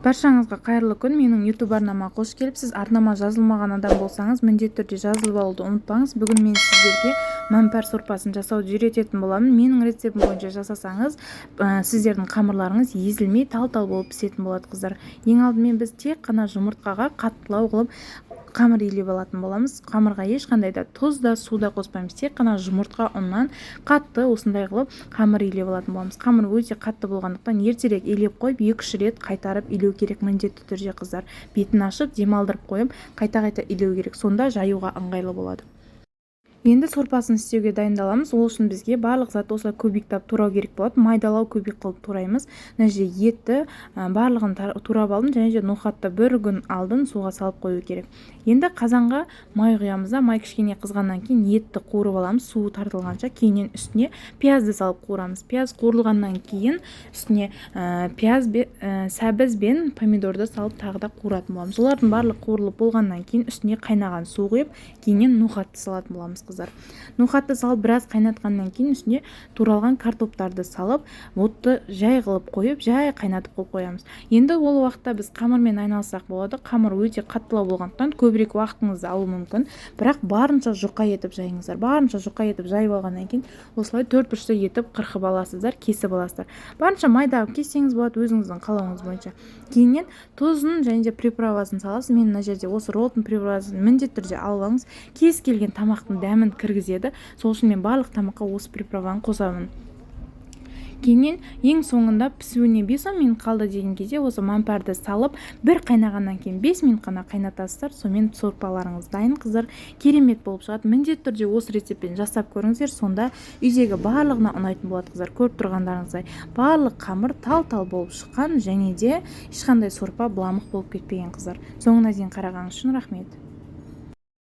Баршаңызға қайырлы күн. Менің YouTube арнама қош келіпсіз. Арнама жазылмаған адам болсаңыз, міндетті түрде жазылып алуды ұмытпаңыз. Бүгін мен сіздерге мәмпәр сорпасын жасауды үйрететін боламын. Менің рецептім бойынша жасасаңыз, сіздердің қамырларыңыз езілмей тал-тал болып пісетін болады, қыздар. Ең алдымен біз тек қана жұмыртқаға қаттылау қылып қамыр илеп алатын боламыз. Қамырға ешқандай да тұз да су да қоспаймыз. Тек қана жұмыртқа ұннан қатты осындай қылып қамыр илеп алатын боламыз. Қамыр өте қатты болғандықтан ертерек илеп қойып 2-3 рет қайтарып илеу керек, міндетті түрде, қыздар. Бетін ашып демалдырып қойып қайта-қайта илеу керек. Сонда жаюға ыңғайлы болады. Енді сорпасын істеуге дайындаламыз. Ол үшін бізге барлық зат осылай көбіктап турау керек болады. Майдалау көбік қылып тураймыз. Мына жерде етті барлығын турап алдым, және де ноқатты бір күн алдын суға салып қою керек. Енді қазанға май құямыз. Май кішкене қызғаннан кейін етті қуырып аламыз, суы тартылғанша. Кейіннен үстіне пиязды салып қуырамыз. Пияз қуырылғаннан кейін үстіне сәбіз бен помидорды салып тағы да қуыратын боламыз. Олардың барлығы қуырылып болғаннан кейін үстіне қайнаған су құйып, кейіннен ноқатты салатын боламыз. Ноқатты салып біраз қайнатқаннан кейін үстіне туралған картоптарды салып, отты жай қылып қойып, жай қайнатып қойып қоямыз. Енді ол уақытта біз қамырмен айналсақ болады. Қамыр өте қаттылау болғандықтан көбірек уақытыңызды алуы мүмкін, бірақ барынша жұқа етіп жайыңыздар. Барынша жұқа етіп жайып алғаннан кейін осылай 4 бұрышты етіп қырқып аласыздар, кесіп аласыздар. Барынша майдағып кессеңіз болады, өзіңіздің қалауыңыз бойынша. Кейіннен тұзын және де приправасын саласыз. Мен мына жерде осы роллтың приправасын міндетті түрде алып алыңыз. Кез келген тамақтың дәмін кіргізеді. Сол үшін мен барлық тамаққа осы приправаны қосамын. Кейіннен ең соңында пісуіне 5-10 минут қалды деген кезде осы мәмпәрді салып, бір қайнағаннан кейін 5 минут қана қайнатасыздар. Сонымен сорпаларыңыз дайын, қыздар. Керемет болып шығады. Міндетті түрде осы рецептпен жасап көріңіздер. Сонда үйдегі барлығына ұнайтын болады, қыздар. Көріп тұрғандарыңыздай барлық қамыр тал-тал болып шыққан, және де ешқандай сорпа бұламық болып кетпеген, қыздар. Соңына дейін қарағаныңыз үшін рахмет.